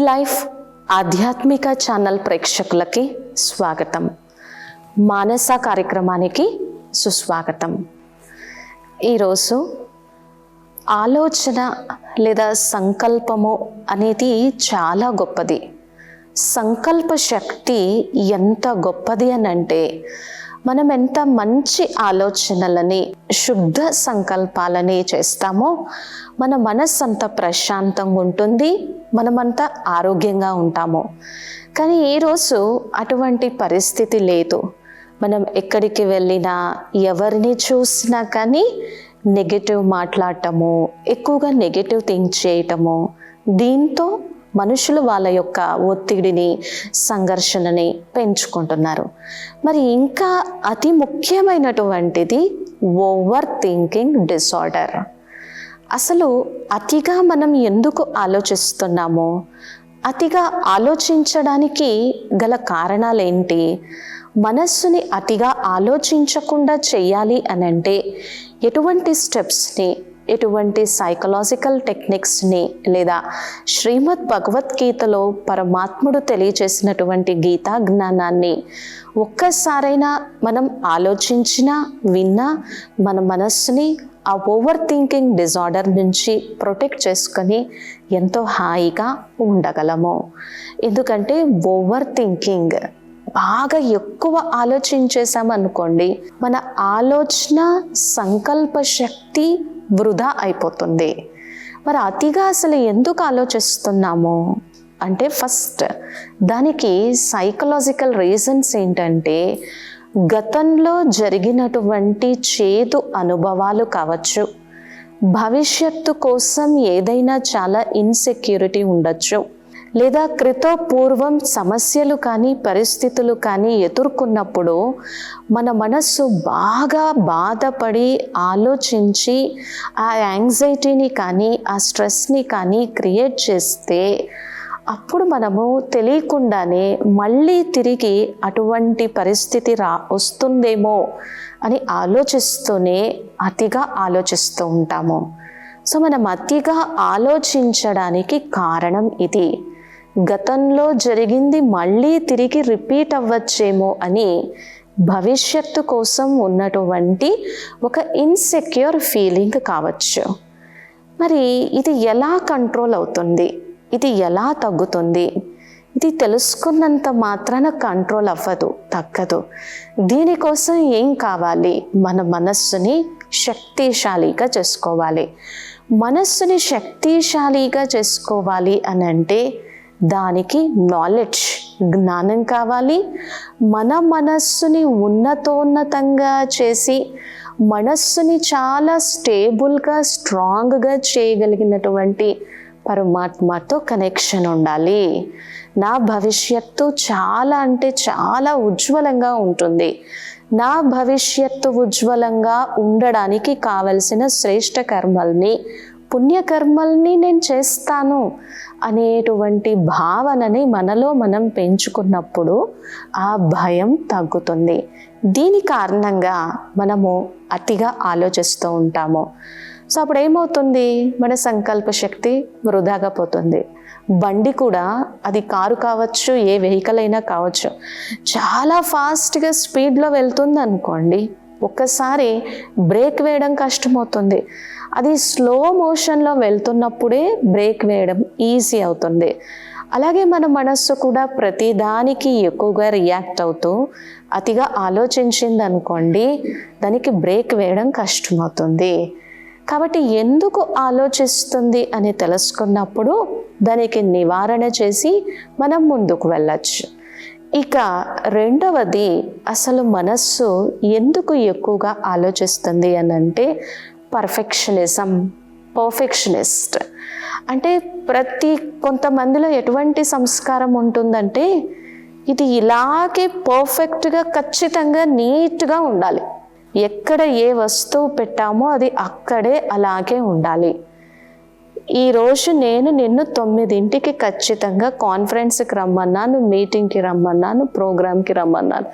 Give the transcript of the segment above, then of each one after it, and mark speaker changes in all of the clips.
Speaker 1: Life ఆధ్యాత్మిక channel ప్రేక్షకులకి స్వాగతం. మానస కార్యక్రమానికి సుస్వాగతం. ఈరోజు ఆలోచన లేదా సంకల్పము అనేది చాలా గొప్పది. సంకల్ప శక్తి ఎంత గొప్పది అని అంటే, మనం ఎంత మంచి ఆలోచనలని, శుద్ధ సంకల్పాలని చేస్తామో మన మనస్సు అంత ప్రశాంతంగా ఉంటుంది, మనమంతా ఆరోగ్యంగా ఉంటాము. కానీ ఈరోజు అటువంటి పరిస్థితి లేదు. మనం ఎక్కడికి వెళ్ళినా, ఎవరిని చూసినా కానీ నెగటివ్ మాట్లాడటము, ఎక్కువగా నెగటివ్ థింక్ చేయటము, దీంతో మనుషులు వాళ్ళ యొక్క ఒత్తిడిని, సంఘర్షణని పెంచుకుంటున్నారు. మరి ఇంకా అతి ముఖ్యమైనటువంటిది ఓవర్ థింకింగ్ డిసార్డర్. అసలు అతిగా మనం ఎందుకు ఆలోచిస్తున్నామో, అతిగా ఆలోచించడానికి గల కారణాలు ఏంటి, మనస్సుని అతిగా ఆలోచించకుండా చేయాలి అని అంటే ఎటువంటి స్టెప్స్ని, ఎటువంటి సైకలాజికల్ టెక్నిక్స్ని లేదా శ్రీమద్ భగవద్గీతలో పరమాత్ముడు తెలియచేసినటువంటి గీతా జ్ఞానాన్ని ఒక్కసారైనా మనం ఆలోచించినా, విన్నా మన మనస్సుని ఆ ఓవర్ థింకింగ్ డిజార్డర్ నుంచి ప్రొటెక్ట్ చేసుకొని ఎంతో హాయిగా ఉండగలము. ఎందుకంటే ఓవర్ థింకింగ్ బాగా ఎక్కువ ఆలోచించేసామనుకోండి, మన ఆలోచన సంకల్ప శక్తి వృధా అయిపోతుంది. మరి అతిగా అసలు ఎందుకు ఆలోచిస్తున్నాము అంటే, ఫస్ట్ దానికి సైకలాజికల్ రీజన్స్ ఏంటంటే, గతంలో జరిగినటువంటి చేదు అనుభవాలు కావచ్చు, భవిష్యత్తు కోసం ఏదైనా చాలా ఇన్సెక్యూరిటీ ఉండొచ్చు, లేదా పూర్వం సమస్యలు కానీ పరిస్థితులు కానీ ఎదుర్కొన్నప్పుడు మన మనస్సు బాగా బాధపడి ఆలోచించి ఆ యాంగ్జైటీని కానీ ఆ స్ట్రెస్ని కానీ క్రియేట్ చేస్తే, అప్పుడు మనము తెలియకుండానే మళ్ళీ తిరిగి అటువంటి పరిస్థితి వస్తుందేమో అని ఆలోచిస్తూనే అతిగా ఆలోచిస్తూ ఉంటాము. సో మనం అతిగా ఆలోచించడానికి కారణం ఇది. గతంలో జరిగింది మళ్ళీ తిరిగి రిపీట్ అవ్వచ్చేమో అని భవిష్యత్తు కోసం ఉన్నటువంటి ఒక ఇన్సెక్యూర్ ఫీలింగ్ కావచ్చు. మరి ఇది ఎలా కంట్రోల్ అవుతుంది, ఇది ఎలా తగ్గుతుంది? ఇది తెలుసుకున్నంత మాత్రాన కంట్రోల్ అవ్వదు, తగ్గదు. దీనికోసం ఏం కావాలి? మన మనస్సుని శక్తిశాలిగా చేసుకోవాలి. మనస్సుని శక్తిశాలిగా చేసుకోవాలి అని అంటే దానికి నాలెడ్జ్, జ్ఞానం కావాలి. మన మనస్సుని ఉన్నతోన్నతంగా చేసి మనస్సుని చాలా స్టేబుల్గా, స్ట్రాంగ్గా చేయగలిగినటువంటి పరమాత్మతో కనెక్షన్ ఉండాలి. నా భవిష్యత్తు చాలా అంటే చాలా ఉజ్వలంగా ఉంటుంది, నా భవిష్యత్తు ఉజ్వలంగా ఉండడానికి కావలసిన శ్రేష్ఠ కర్మల్ని, పుణ్యకర్మల్ని నేను చేస్తాను అనేటువంటి భావనని మనలో మనం పెంచుకున్నప్పుడు ఆ భయం తగ్గుతుంది. దీని కారణంగా మనము అతిగా ఆలోచిస్తూ ఉంటాము. సో అప్పుడు ఏమవుతుంది? మన సంకల్ప శక్తి వృధాగా పోతుంది. బండి కూడా, అది కారు కావచ్చు, ఏ వెహికల్ అయినా కావచ్చు, చాలా ఫాస్ట్గా స్పీడ్లో వెళ్తుంది అనుకోండి, ఒక్కసారి బ్రేక్ వేయడం కష్టమవుతుంది. అది స్లో మోషన్లో వెళ్తున్నప్పుడే బ్రేక్ వేయడం ఈజీ అవుతుంది. అలాగే మన మనస్సు కూడా ప్రతిదానికి ఎక్కువగా రియాక్ట్ అవుతూ అతిగా ఆలోచించింది అనుకోండి, దానికి బ్రేక్ వేయడం కష్టమవుతుంది. కాబట్టి ఎందుకు ఆలోచిస్తుంది అని తెలుసుకున్నప్పుడు దానికి నివారణ చేసి మనం ముందుకు వెళ్ళచ్చు. ఇక రెండవది, అసలు మనస్సు ఎందుకు ఎక్కువగా ఆలోచిస్తుంది అని అంటే పర్ఫెక్షనిస్ట్. అంటే కొంతమందిలో ఎటువంటి సంస్కారం ఉంటుందంటే, ఇది ఇలాగే పర్ఫెక్ట్గా, ఖచ్చితంగా, నీట్గా ఉండాలి. ఎక్కడ ఏ వస్తువు పెట్టామో అది అక్కడే అలాగే ఉండాలి. ఈరోజు నేను నిన్ను 9ంటికి ఖచ్చితంగా కాన్ఫరెన్స్కి రమ్మన్నాను, మీటింగ్కి రమ్మన్నాను, ప్రోగ్రామ్కి రమ్మన్నాను,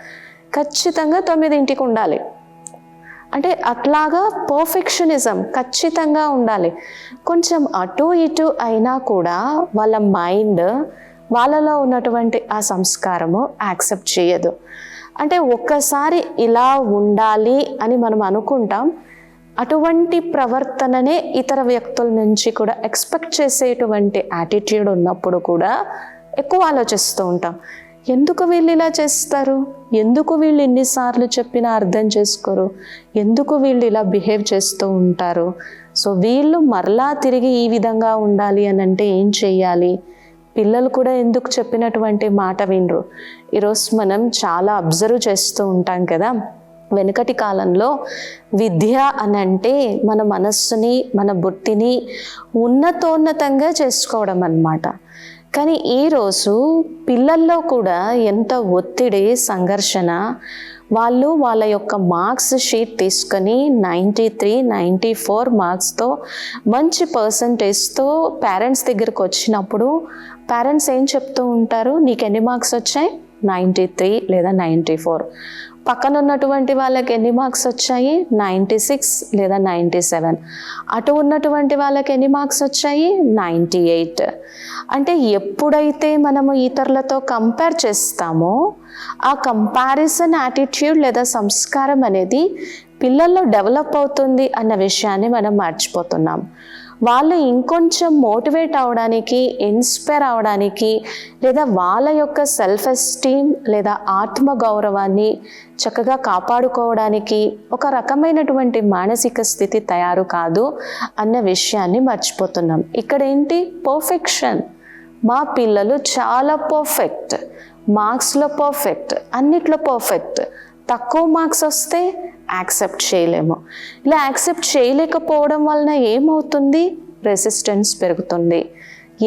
Speaker 1: ఖచ్చితంగా 9ంటికి ఉండాలి. అంటే అట్లాగా పర్ఫెక్షనిజం ఖచ్చితంగా ఉండాలి. కొంచెం అటు ఇటు అయినా కూడా వాళ్ళ మైండ్ వాళ్ళలో ఉన్నటువంటి ఆ సంస్కారము యాక్సెప్ట్ చేయదు. అంటే ఒక్కసారి ఇలా ఉండాలి అని మనం అనుకుంటాం, అటువంటి ప్రవర్తననే ఇతర వ్యక్తుల నుంచి కూడా ఎక్స్పెక్ట్ చేసేటువంటి యాటిట్యూడ్ ఉన్నప్పుడు కూడా ఎక్కువ ఆలోచిస్తూ ఉంటాం. ఎందుకు వీళ్ళు ఇలా చేస్తారు, ఎందుకు వీళ్ళు ఎన్నిసార్లు చెప్పినా అర్థం చేసుకోరు, ఎందుకు వీళ్ళు ఇలా బిహేవ్ చేస్తూ ఉంటారు, సో వీళ్ళు మరలా తిరిగి ఈ విధంగా ఉండాలి అని అంటే ఏం చెయ్యాలి, పిల్లలు కూడా ఎందుకు చెప్పినటువంటి మాట వినరు. ఈరోజు మనం చాలా అబ్జర్వ్ చేస్తూ ఉంటాం కదా, వెనుకటి కాలంలో విద్య అని అంటే మన మనస్సుని మన బుద్ధిని ఉన్నతోన్నతంగా చేసుకోవడం అన్నమాట. కానీ ఈరోజు పిల్లల్లో కూడా ఎంత ఒత్తిడి, సంఘర్షణ, వాళ్ళు వాళ్ళ యొక్క మార్క్స్ షీట్ తీసుకొని 93, 94 మార్క్స్తో మంచి పర్సంటేజ్తో పేరెంట్స్ దగ్గరకు వచ్చినప్పుడు పేరెంట్స్ ఏం చెప్తూ ఉంటారు, నీకు ఎన్ని మార్క్స్ వచ్చాయి, 93 లేదా 94. పక్కన ఉన్నటువంటి వాళ్ళకి ఎన్ని మార్క్స్ వచ్చాయి, 96 లేదా 97. అటు ఉన్నటువంటి వాళ్ళకి ఎన్ని మార్క్స్ వచ్చాయి, 98. అంటే ఎప్పుడైతే మనము ఇతరులతో కంపేర్ చేస్తామో ఆ కంపారిజన్ యాటిట్యూడ్ లేదా సంస్కారం అనేది పిల్లల్లో డెవలప్ అవుతుంది అన్న విషయాన్ని మనం మర్చిపోతున్నాం. వాళ్ళు ఇంకొంచెం మోటివేట్ అవడానికి, ఇన్స్పైర్ అవడానికి, లేదా వాళ్ళ యొక్క సెల్ఫ్ ఎస్టీమ్ లేదా ఆత్మగౌరవాన్ని చక్కగా కాపాడుకోవడానికి ఒక రకమైనటువంటి మానసిక స్థితి తయారు కాదు అన్న విషయాన్ని మర్చిపోతున్నాం. ఇక్కడ ఏంటి, పర్ఫెక్షన్. మా పిల్లలు చాలా పర్ఫెక్ట్, మార్క్స్లో పర్ఫెక్ట్, అన్నిట్లో పర్ఫెక్ట్. తక్కువ మార్క్స్ వస్తే యాక్సెప్ట్ చేయలేము. ఇలా యాక్సెప్ట్ చేయలేకపోవడం వలన ఏమవుతుంది, రెసిస్టెన్స్ పెరుగుతుంది,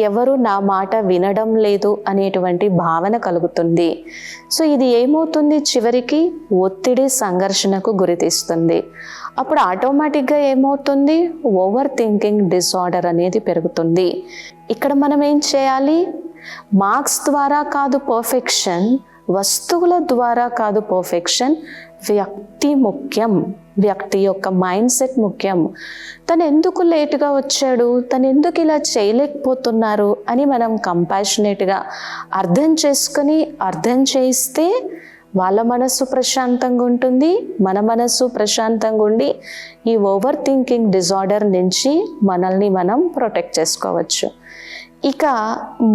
Speaker 1: ఎవరు నా మాట వినడం లేదు అనేటువంటి భావన కలుగుతుంది. సో ఇది ఏమవుతుంది, చివరికి ఒత్తిడి, సంఘర్షణకు గురితీస్తుంది. అప్పుడు ఆటోమేటిక్గా ఏమవుతుంది, ఓవర్ థింకింగ్ డిసార్డర్ అనేది పెరుగుతుంది. ఇక్కడ మనం ఏం చేయాలి, మార్క్స్ ద్వారా కాదు పర్ఫెక్షన్, వస్తువుల ద్వారా కాదు పర్ఫెక్షన్, వ్యక్తి ముఖ్యం, వ్యక్తి యొక్క మైండ్ సెట్ ముఖ్యం. తను ఎందుకు లేటుగా వచ్చాడు, తను ఎందుకు ఇలా చేయలేకపోతున్నారు అని మనం కంపాషనేట్గా అర్థం చేసుకొని అర్థం చేయిస్తే వాళ్ళ మనస్సు ప్రశాంతంగా ఉంటుంది, మన మనస్సు ప్రశాంతంగా ఉండి ఈ ఓవర్ థింకింగ్ డిజార్డర్ నుంచి మనల్ని మనం ప్రొటెక్ట్ చేసుకోవచ్చు. ఇక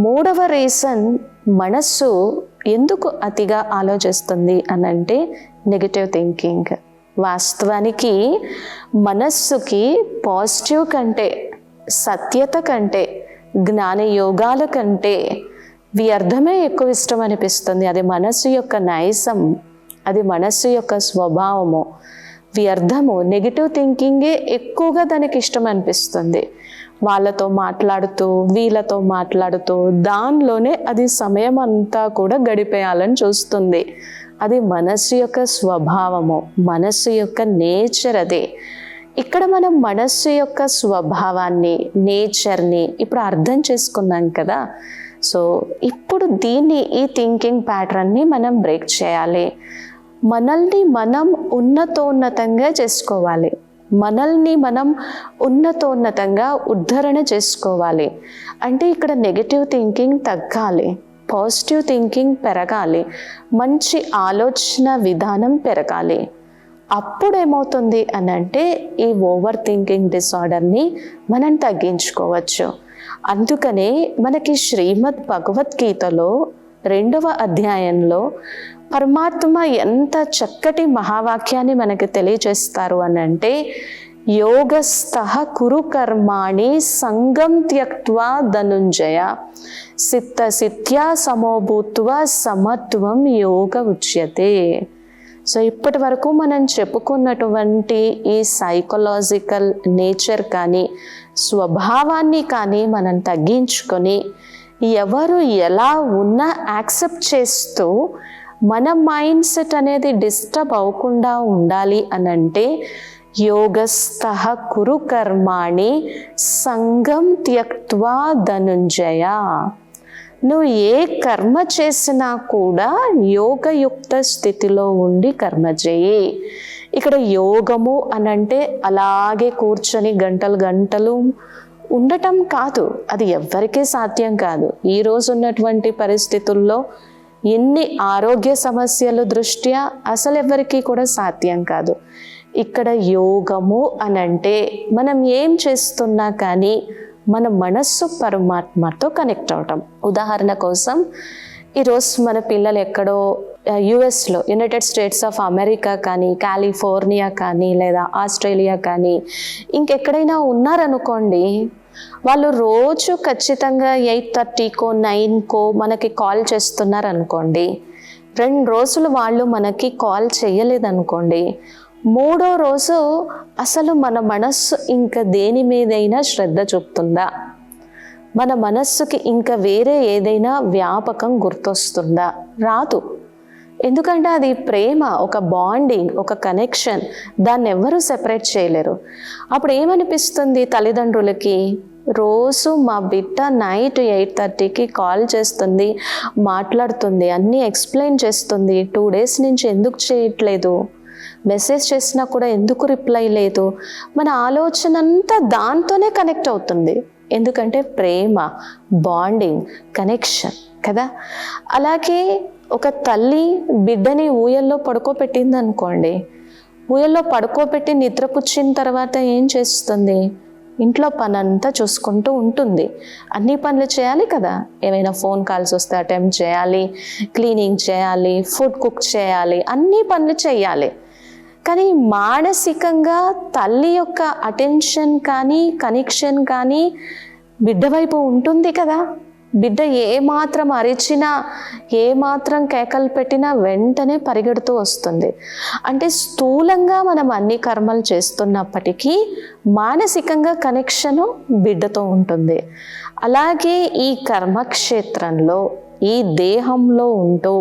Speaker 1: మూడవ రీజన్, మనస్సు ఎందుకు అతిగా ఆలోచిస్తుంది అని అంటే నెగటివ్ థింకింగ్. వాస్తవానికి మనస్సుకి పాజిటివ్ కంటే, సత్యత కంటే, జ్ఞానయోగాల కంటే వ్యర్థమే ఎక్కువ ఇష్టం అనిపిస్తుంది. అది మనస్సు యొక్క నైజం, అది మనస్సు యొక్క స్వభావము. వ్యర్థము, నెగిటివ్ థింకింగే ఎక్కువగా దానికి ఇష్టం అనిపిస్తుంది. వాళ్ళతో మాట్లాడుతూ, వీళ్ళతో మాట్లాడుతూ దానిలోనే అది సమయం అంతా కూడా గడిపేయాలని చూస్తుంది. అది మనస్సు యొక్క స్వభావము, మనస్సు యొక్క నేచర్ అదే. ఇక్కడ మనం మనస్సు యొక్క స్వభావాన్ని, నేచర్ని ఇప్పుడు అర్థం చేసుకున్నాం కదా. సో ఇప్పుడు ఈ థింకింగ్ ప్యాటర్న్ని మనం బ్రేక్ చేయాలి. మనల్ని మనం ఉన్నతోన్నతంగా చేసుకోవాలి, మనల్ని మనం ఉన్నతోన్నతంగా ఉద్ధరణ చేసుకోవాలి. అంటే ఇక్కడ నెగటివ్ థింకింగ్ తగ్గాలి, పాజిటివ్ థింకింగ్ పెరగాలి, మంచి ఆలోచన విధానం పెరగాలి. అప్పుడు ఏమవుతుంది అని అంటే ఈ ఓవర్ థింకింగ్ డిసార్డర్ని మనం తగ్గించుకోవచ్చు. అందుకనే మనకి శ్రీమద్ భగవద్గీతలో 2వ అధ్యాయంలో పరమాత్మ ఎంత చక్కటి మహావాక్యాన్ని మనకి తెలియజేస్తారు అని అంటే, యోగస్థః కురు కర్మాణి సంగం త్యక్త్వా ధనుంజయ సిత్యా సమోభూత్వా సమత్వం యోగ ఉచ్యతే. సో ఇప్పటి వరకు మనం చెప్పుకున్నటువంటి ఈ సైకలాజికల్ నేచర్ కానీ స్వభావాన్ని కానీ మనం తగ్గించుకొని ఎవరు ఎలా ఉన్నా యాక్సెప్ట్ చేస్తూ మన మైండ్ సెట్ అనేది డిస్టర్బ్ అవ్వకుండా ఉండాలి అని అంటే యోగస్థః కురు కర్మాణి సంగం త్యక్త్వా ధనుంజయ. నువ్వు ఏ కర్మ చేసినా కూడా యోగయుక్త స్థితిలో ఉండి కర్మ చేయి. ఇక్కడ యోగము అనంటే అలాగే కూర్చొని గంటలు గంటలు ఉండటం కాదు, అది ఎవ్వరికీ సాధ్యం కాదు. ఈ రోజు ఉన్నటువంటి పరిస్థితుల్లో ఎన్ని ఆరోగ్య సమస్యల దృష్ట్యా అసలు ఎవరికీ కూడా సాధ్యం కాదు. ఇక్కడ యోగము అనంటే మనం ఏం చేస్తున్నా కానీ మన మనస్సు పరమాత్మతో కనెక్ట్ అవటం. ఉదాహరణ కోసం ఈరోజు మన పిల్లలు ఎక్కడో యుఎస్లో, యునైటెడ్ స్టేట్స్ ఆఫ్ అమెరికా కానీ, కాలిఫోర్నియా కానీ, లేదా ఆస్ట్రేలియా కానీ ఇంకెక్కడైనా ఉన్నారనుకోండి, వాళ్ళు రోజు ఖచ్చితంగా 8:30కో 9కో మనకి కాల్ చేస్తున్నారు అనుకోండి. 2 రోజులు వాళ్ళు మనకి కాల్ చేయలేదనుకోండి, 3వ రోజు అసలు మన మనస్సు ఇంకా దేని మీదైనా శ్రద్ధ చూపుతుందా? మన మనస్సుకి ఇంకా వేరే ఏదైనా వ్యాపకం గుర్తొస్తుందా? రాదు. ఎందుకంటే అది ప్రేమ, ఒక బాండింగ్, ఒక కనెక్షన్. దాన్ని ఎవరూ సెపరేట్ చేయలేరు. అప్పుడు ఏమనిపిస్తుంది తల్లిదండ్రులకి? రోజు మా బిడ్డ నైట్ 8:30కి కాల్ చేస్తుంది, మాట్లాడుతుంది, అన్నీ ఎక్స్ప్లెయిన్ చేస్తుంది, 2 డేస్ నుంచి ఎందుకు చేయట్లేదు, మెసేజ్ చేసినా కూడా ఎందుకు రిప్లై లేదు. మన ఆలోచన అంతా దాంతోనే కనెక్ట్ అవుతుంది. ఎందుకంటే ప్రేమ, బాండింగ్, కనెక్షన్ కదా. అలాగే ఒక తల్లి బిడ్డని ఊయల్లో పడుకోబెట్టింది అనుకోండి, ఊయల్లో పడుకోబెట్టి నిద్రపుచ్చిన తర్వాత ఏం చేస్తుంది? ఇంట్లో పని అంతా చూసుకుంటూ ఉంటుంది. అన్ని పనులు చేయాలి కదా. ఏమైనా ఫోన్ కాల్స్ వస్తే అటెంప్ట్ చేయాలి, క్లీనింగ్ చేయాలి, ఫుడ్ కుక్ చేయాలి, అన్ని పనులు చేయాలి. కానీ మానసికంగా తల్లి యొక్క అటెన్షన్ కానీ, కనెక్షన్ కానీ బిడ్డ వైపు ఉంటుంది కదా. బిడ్డ ఏమాత్రం అరిచినా, ఏమాత్రం కేకలు పెట్టినా వెంటనే పరిగెడుతూ వస్తుంది. అంటే స్థూలంగా మనం అన్ని కర్మలు చేస్తున్నప్పటికీ మానసికంగా కనెక్షను బిడ్డతో ఉంటుంది. అలాగే ఈ కర్మక్షేత్రంలో, ఈ దేహంలో ఉంటూ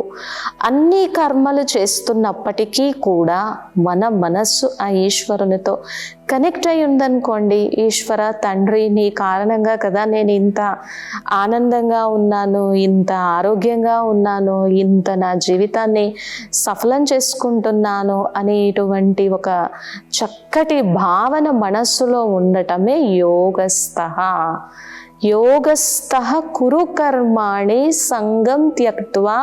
Speaker 1: అన్ని కర్మలు చేస్తున్నప్పటికీ కూడా మన మనస్సు ఆ ఈశ్వరునితో కనెక్ట్ అయి ఉందనుకోండి. ఈశ్వర తండ్రి, నీ కారణంగా కదా నేను ఇంత ఆనందంగా ఉన్నాను, ఇంత ఆరోగ్యంగా ఉన్నాను, ఇంత నా జీవితాన్ని సఫలం చేసుకుంటున్నాను అనేటువంటి ఒక చక్కటి భావన మనస్సులో ఉండటమే యోగస్థః. యోగస్థః కురు కర్మాణి సంగం త్యక్త్వా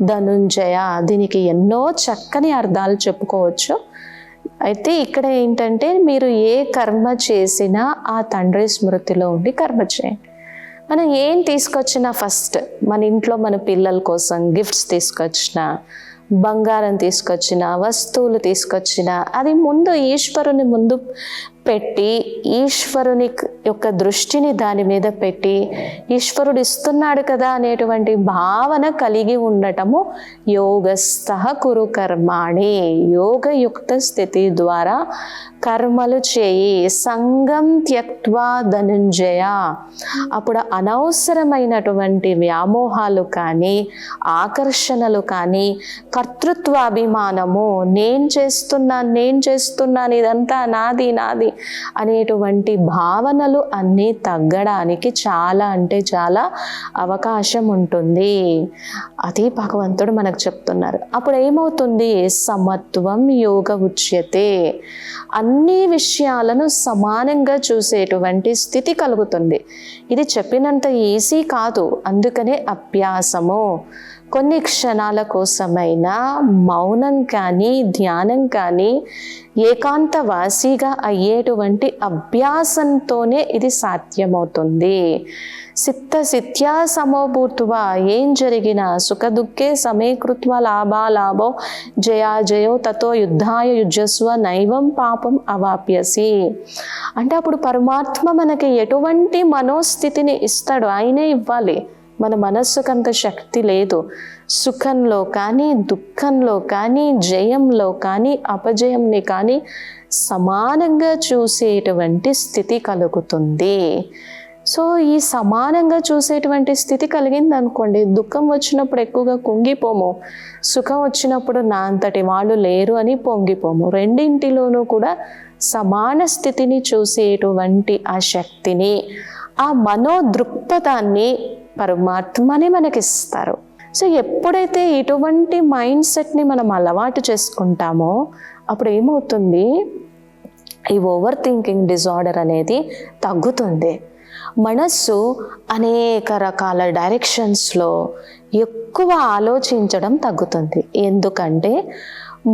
Speaker 1: ధనుంజయ. దీనికి ఎన్నో చక్కని అర్థాలు చెప్పుకోవచ్చు. అయితే ఇక్కడ ఏంటంటే, మీరు ఏ కర్మ చేసినా ఆ తండ్రి స్మృతిలో ఉండి కర్మ చేయండి. మనం ఏం తీసుకొచ్చినా ఫస్ట్ మన ఇంట్లో మన పిల్లల కోసం గిఫ్ట్స్ తీసుకొచ్చినా, బంగారం తీసుకొచ్చిన, వస్తువులు తీసుకొచ్చిన, అది ముందు ఈశ్వరుని ముందు పెట్టి, ఈశ్వరుని యొక్క దృష్టిని దాని మీద పెట్టి, ఈశ్వరుడు ఇస్తున్నాడు కదా అనేటువంటి భావన కలిగి ఉండటము యోగస్థః కురు కర్మాణి. యోగయుక్త స్థితి ద్వారా కర్మలు చేయి. సంగం త్యక్త్వా ధనుంజయ. అప్పుడు అనవసరమైనటువంటి వ్యామోహాలు కానీ, ఆకర్షణలు కానీ, కర్తృత్వాభిమానము, నేను చేస్తున్నాను, ఇదంతా నాది అనేటువంటి భావనలు అన్నీ తగ్గడానికి చాలా అంటే చాలా అవకాశం ఉంటుంది. అది భగవంతుడు మనకు చెప్తున్నారు. అప్పుడు ఏమవుతుంది? సమత్వం యోగ ఉచ్యతే. అన్ని విషయాలను సమానంగా చూసేటువంటి స్థితి కలుగుతుంది. ఇది చెప్పినంత ఈజీ కాదు. అందుకనే అభ్యాసము. కొన్ని క్షణాల కోసమైనా మౌనం కానీ, ధ్యానం కానీ, ఏకాంతవాసిగా అయ్యేటువంటి అభ్యాసంతోనే ఇది సాధ్యమవుతుంది. సిత్యా సమోభూత్వా. ఏం జరిగినా సుఖ దుఃఖే సమీకృత్వ లాభాలాభో జయాజయో తతో యుద్ధాయ యుజ్యస్వ నైవం పాపం అవాప్యసి. అంటే అప్పుడు పరమాత్మ మనకి ఎటువంటి మనోస్థితిని ఇస్తాడు? ఆయనే ఇవ్వాలి. మన మనస్సుకంత శక్తి లేదు. సుఖంలో కానీ, దుఃఖంలో కానీ, జయంలో కానీ, అపజయంని కానీ సమానంగా చూసేటువంటి స్థితి కలుగుతుంది. సో ఈ సమానంగా చూసేటువంటి స్థితి కలిగింది అనుకోండి, దుఃఖం వచ్చినప్పుడు ఎక్కువగా కుంగిపోము, సుఖం వచ్చినప్పుడు నా అంతటి వాళ్ళు లేరు అని పొంగిపోము. రెండింటిలోనూ కూడా సమాన స్థితిని చూసేటువంటి ఆ శక్తిని, ఆ మనో దృక్పథాన్ని పరమాత్మనే మనకిస్తారు. సో ఎప్పుడైతే ఇటువంటి మైండ్ సెట్ని మనం అలవాటు చేసుకుంటామో అప్పుడు ఏమవుతుంది, ఈ ఓవర్ థింకింగ్ డిజార్డర్ అనేది తగ్గుతుంది. మనస్సు అనేక రకాల డైరెక్షన్స్లో ఎక్కువ ఆలోచించడం తగ్గుతుంది. ఎందుకంటే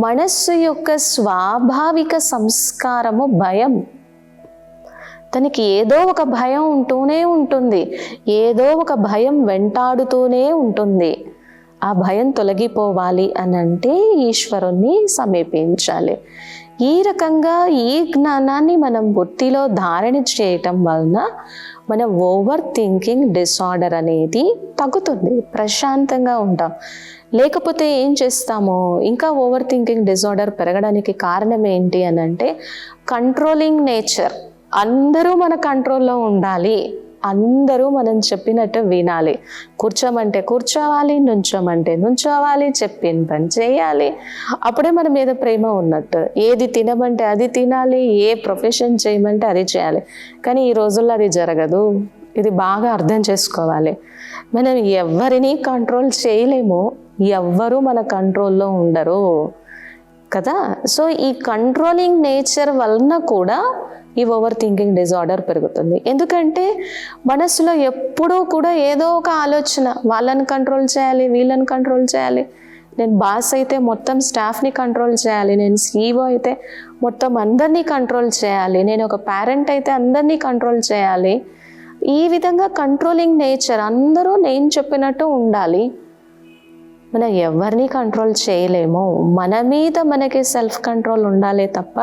Speaker 1: మనస్సు యొక్క స్వాభావిక సంస్కారము భయం. తనకి ఏదో ఒక భయం ఉంటూనే ఉంటుంది, ఏదో ఒక భయం వెంటాడుతూనే ఉంటుంది. ఆ భయం తొలగిపోవాలి అని అంటే ఈశ్వరుణ్ణి సమీపించాలి. ఈ రకంగా ఈ జ్ఞానాన్ని మనం బుద్ధిలో ధారణ చేయటం వలన మన ఓవర్ థింకింగ్ డిసార్డర్ అనేది తగ్గుతుంది, ప్రశాంతంగా ఉంటాం. లేకపోతే ఏం చేస్తాము, ఇంకా ఓవర్ థింకింగ్ డిసార్డర్ పెరగడానికి కారణం ఏంటి అని అంటే కంట్రోలింగ్ నేచర్. అందరూ మన కంట్రోల్లో ఉండాలి, అందరూ మనం చెప్పినట్టు వినాలి, కూర్చోమంటే కూర్చోవాలి, నుంచోమంటే నుంచోవాలి, చెప్పిన పని చేయాలి, అప్పుడే మన మీద ప్రేమ ఉన్నట్టు. ఏది తినమంటే అది తినాలి, ఏ ప్రొఫెషన్ చేయమంటే అది చేయాలి. కానీ ఈ రోజుల్లో అది జరగదు. ఇది బాగా అర్థం చేసుకోవాలి. మనం ఎవరిని కంట్రోల్ చేయలేము, ఎవ్వరూ మన కంట్రోల్లో ఉండరు కదా. సో ఈ కంట్రోలింగ్ నేచర్ వలన కూడా ఈ ఓవర్ థింకింగ్ డిజార్డర్ పెరుగుతుంది. ఎందుకంటే మనసులో ఎప్పుడూ కూడా ఏదో ఒక ఆలోచన, వాళ్ళని కంట్రోల్ చేయాలి, వీళ్ళని కంట్రోల్ చేయాలి, నేను బాస్ అయితే మొత్తం స్టాఫ్ని కంట్రోల్ చేయాలి, నేను CEO అయితే మొత్తం అందరినీ కంట్రోల్ చేయాలి, నేను ఒక పేరెంట్ అయితే అందరినీ కంట్రోల్ చేయాలి. ఈ విధంగా కంట్రోలింగ్ నేచర్, అందరూ నేను చెప్పినట్టు ఉండాలి. మనం ఎవరిని కంట్రోల్ చేయలేము. మన మీద మనకి సెల్ఫ్ కంట్రోల్ ఉండాలి తప్ప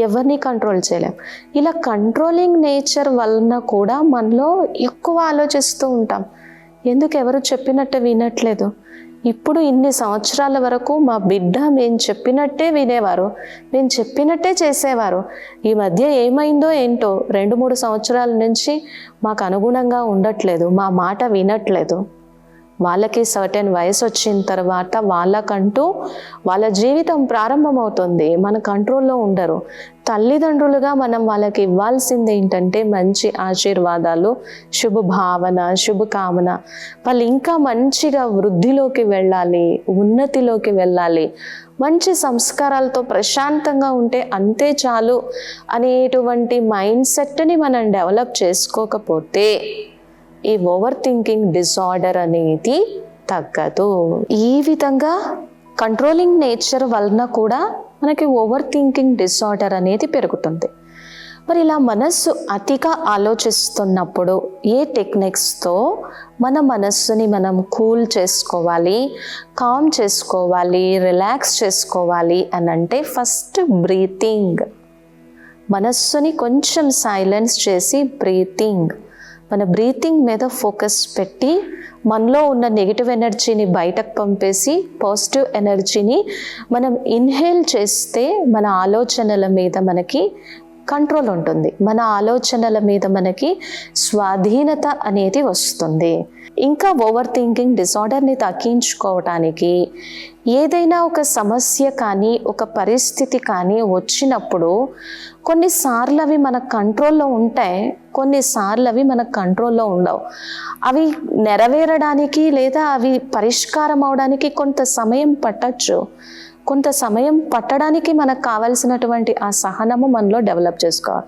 Speaker 1: ఎవరిని కంట్రోల్ చేయలేము. ఇలా కంట్రోలింగ్ నేచర్ వలన కూడా మనలో ఎక్కువ ఆలోచిస్తూ ఉంటాం. ఎందుకు ఎవరు చెప్పినట్టు వినట్లేదు. ఇప్పుడు ఇన్ని సంవత్సరాల వరకు మా బిడ్డ మేము చెప్పినట్టే వినేవారు, మేము చెప్పినట్టే చేసేవారు. ఈ మధ్య ఏమైందో ఏంటో 2-3 సంవత్సరాల నుంచి మాకు అనుగుణంగా ఉండట్లేదు, మా మాట వినట్లేదు. వాళ్ళకి సర్టెన్ వయసు వచ్చిన తర్వాత వాళ్ళకంటూ వాళ్ళ జీవితం ప్రారంభమవుతుంది, మన కంట్రోల్లో ఉండరు. తల్లిదండ్రులుగా మనం వాళ్ళకి ఇవ్వాల్సింది ఏంటంటే మంచి ఆశీర్వాదాలు, శుభభావన, శుభకామన. వాళ్ళు ఇంకా మంచిగా వృద్ధిలోకి వెళ్ళాలి, ఉన్నతిలోకి వెళ్ళాలి, మంచి సంస్కారాలతో ప్రశాంతంగా ఉంటే అంతే చాలు అనేటువంటి మైండ్ సెట్ని మనం డెవలప్ చేసుకోకపోతే ఈ ఓవర్ థింకింగ్ డిసార్డర్ అనేది తగ్గదు. ఈ విధంగా కంట్రోలింగ్ నేచర్ వలన కూడా మనకి ఓవర్ థింకింగ్ డిసార్డర్ అనేది పెరుగుతుంది. మరి ఇలా మనస్సు అతిగా ఆలోచిస్తున్నప్పుడు ఏ టెక్నిక్స్తో మన మనస్సుని మనం కూల్ చేసుకోవాలి, కామ్ చేసుకోవాలి, రిలాక్స్ చేసుకోవాలి అని అంటే ఫస్ట్ బ్రీతింగ్. మనస్సుని కొంచెం సైలెన్స్ చేసి మన బ్రీతింగ్ మీద ఫోకస్ పెట్టి మనలో ఉన్న నెగిటివ్ ఎనర్జీని బయటకు పంపేసి పాజిటివ్ ఎనర్జీని మనం ఇన్హేల్ చేస్తే మన ఆలోచనల మీద మనకి కంట్రోల్ ఉంటుంది, మన ఆలోచనల మీద మనకి స్వాధీనత అనేది వస్తుంది. ఇంకా ఓవర్ థింకింగ్ డిసార్డర్ని తగ్గించుకోవటానికి ఏదైనా ఒక సమస్య కానీ ఒక పరిస్థితి కానీ వచ్చినప్పుడు కొన్నిసార్లు అవి మన కంట్రోల్లో ఉంటాయి, కొన్నిసార్లు అవి మన కంట్రోల్లో ఉండవు. అవి నెరవేరడానికి లేదా అవి పరిష్కారం అవడానికి కొంత సమయం పట్టచ్చు. కొంత సమయం పట్టడానికి మనకు కావలసినటువంటి ఆ సహనము మనలో డెవలప్ చేసుకోవాలి.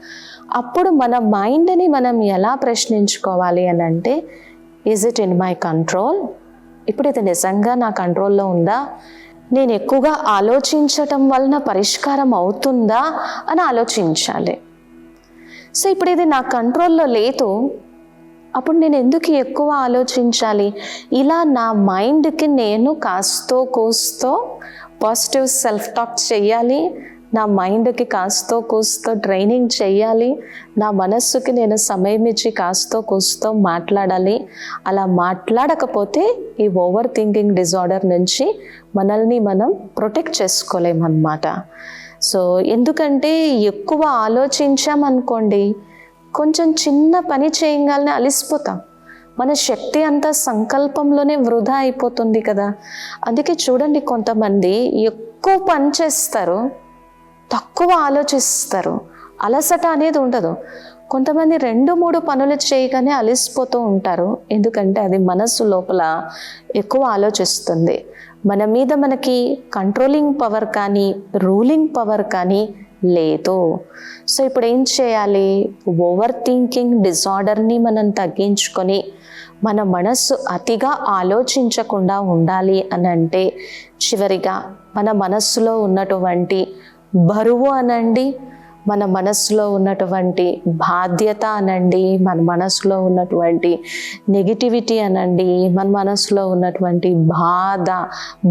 Speaker 1: అప్పుడు మన మైండ్ని మనం ఎలా ప్రశ్నించుకోవాలి అని అంటే, is it in my control? ఇప్పుడు ఇది నిజంగా నా కంట్రోల్లో ఉందా? నేను ఎక్కువగా ఆలోచించటం వలన పరిష్కారం అవుతుందా అని ఆలోచించాలి. సో ఇప్పుడు ఇది నా కంట్రోల్లో లేదు, అప్పుడు నేను ఎందుకు ఎక్కువ ఆలోచించాలి? ఇలా నా మైండ్కి నేను కాస్తో కూస్తో పాజిటివ్ సెల్ఫ్ టాక్ చెయ్యాలి, నా మైండ్కి కాస్తో కూస్తో ట్రైనింగ్ చెయ్యాలి, నా మనస్సుకి నేను సమయం ఇచ్చి కాస్తో కూస్తో మాట్లాడాలి. అలా మాట్లాడకపోతే ఈ ఓవర్ థింకింగ్ డిజార్డర్ నుంచి మనల్ని మనం ప్రొటెక్ట్ చేసుకోలేమన్నమాట. సో ఎందుకంటే ఎక్కువ ఆలోచించామనుకోండి, కొంచెం చిన్న పని చేయగానే అలిసిపోతాం, మన శక్తి అంతా సంకల్పంలోనే వృధా అయిపోతుంది కదా. అందుకే చూడండి, కొంతమంది ఎక్కువ పని చేస్తారు, తక్కువ ఆలోచిస్తారు, అలసట అనేది ఉండదు. కొంతమంది 2-3 పనులు చేయగానే అలిసిపోతూ ఉంటారు. ఎందుకంటే అది మనస్సు లోపల ఎక్కువ ఆలోచిస్తుంది. మన మీద మనకి కంట్రోలింగ్ పవర్ కానీ రూలింగ్ పవర్ కానీ లేదు. సో ఇప్పుడు ఏం చేయాలి? ఓవర్ థింకింగ్ డిజార్డర్ని మనం తగ్గించుకొని మన మనస్సు అతిగా ఆలోచించకుండా ఉండాలి అని అంటే చివరిగా మన మనస్సులో ఉన్నటువంటి బరువు అనండి, మన మనస్సులో ఉన్నటువంటి బాధ్యత అనండి, మన మనస్సులో ఉన్నటువంటి నెగిటివిటీ అనండి, మన మనస్సులో ఉన్నటువంటి బాధ,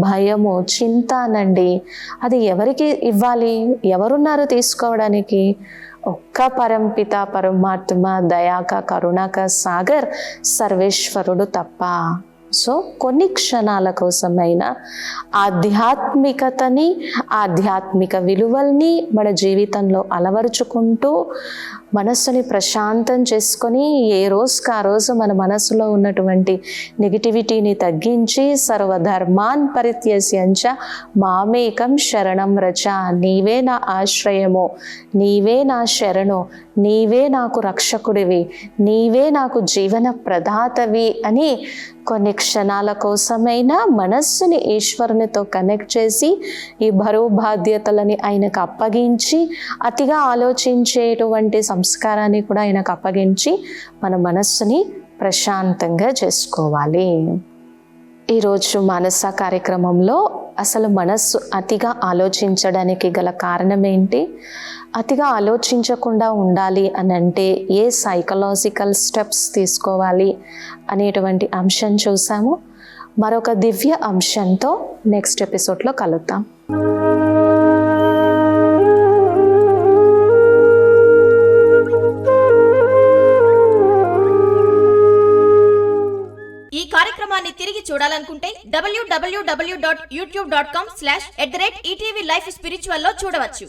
Speaker 1: భయము, చింత అనండి, అది ఎవరికి ఇవ్వాలి? ఎవరున్నారు తీసుకోవడానికి? ఒక్క పరంపిత పరమాత్మ దయాక కరుణాక సాగర్ సర్వేశ్వరుడు తప్ప. సో కొన్ని క్షణాల కోసమైనా ఆధ్యాత్మికతని, ఆధ్యాత్మిక విలువల్ని మన జీవితంలో అలవరుచుకుంటూ మనస్సుని ప్రశాంతం చేసుకొని ఏ రోజుకి ఆ రోజు మన మనసులో ఉన్నటువంటి నెగిటివిటీని తగ్గించి సర్వధర్మాన్ పరిత్యజ్యంచ మామేకం శరణం రచ, నీవే నా ఆశ్రయము, నీవే నా శరణు, నీవే నాకు రక్షకుడివి, నీవే నాకు జీవన ప్రదాతవి అని కొన్ని క్షణాల కోసమైనా మనస్సుని ఈశ్వరునితో కనెక్ట్ చేసి ఈ బరువు బాధ్యతలని ఆయనకు అప్పగించి అతిగా ఆలోచించేటువంటి సంస్కారాన్ని కూడా ఆయనకు అప్పగించి మన మనస్సుని ప్రశాంతంగా చేసుకోవాలి. ఈరోజు మానస కార్యక్రమంలో అసలు మనస్సు అతిగా ఆలోచించడానికి గల కారణం ఏంటి, అతిగా ఆలోచించకుండా ఉండాలి అని అంటే ఏ సైకలాజికల్ స్టెప్స్ తీసుకోవాలి అనేటువంటి అంశం చూసాము. మరొక దివ్య అంశంతో నెక్స్ట్ ఎపిసోడ్లో కలుద్దాం.
Speaker 2: ఈ కార్యక్రమాన్ని తిరిగి చూడాలనుకుంటే www.youtube.com/ETV Life Spiritual లో చూడవచ్చు.